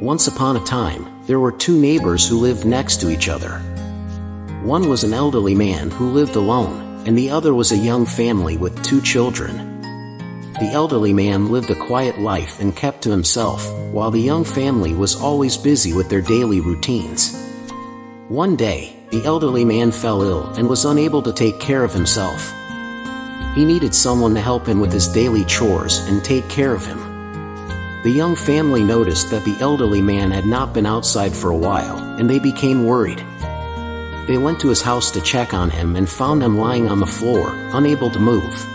Once upon a time, there were two neighbors who lived next to each other. One was an elderly man who lived alone, and the other was a young family with two children. The elderly man lived a quiet life and kept to himself, while the young family was always busy with their daily routines. One day, the elderly man fell ill and was unable to take care of himself. He needed someone to help him with his daily chores and take care of him. The young family noticed that the elderly man had not been outside for a while, and they became worried. They went to his house to check on him and found him lying on the floor, unable to move.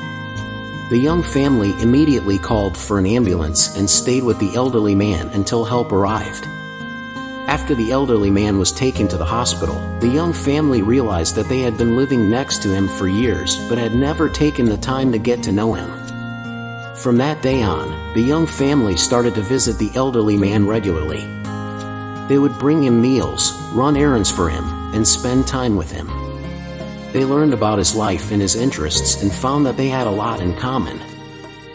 The young family immediately called for an ambulance and stayed with the elderly man until help arrived. After the elderly man was taken to the hospital, the young family realized that they had been living next to him for years but had never taken the time to get to know him. From that day on, the young family started to visit the elderly man regularly. They would bring him meals, run errands for him, and spend time with him. They learned about his life and his interests and found that they had a lot in common.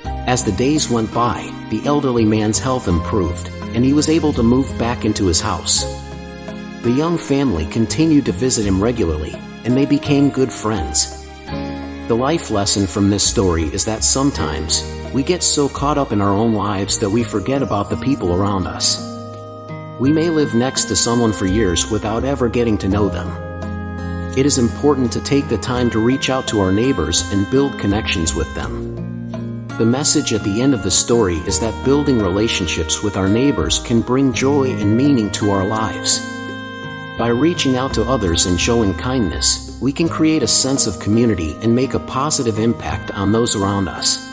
As the days went by, the elderly man's health improved, and he was able to move back into his house. The young family continued to visit him regularly, and they became good friends. The life lesson from this story is that sometimes, we get so caught up in our own lives that we forget about the people around us. We may live next to someone for years without ever getting to know them. It is important to take the time to reach out to our neighbors and build connections with them. The message at the end of the story is that building relationships with our neighbors can bring joy and meaning to our lives. By reaching out to others and showing kindness, we can create a sense of community and make a positive impact on those around us.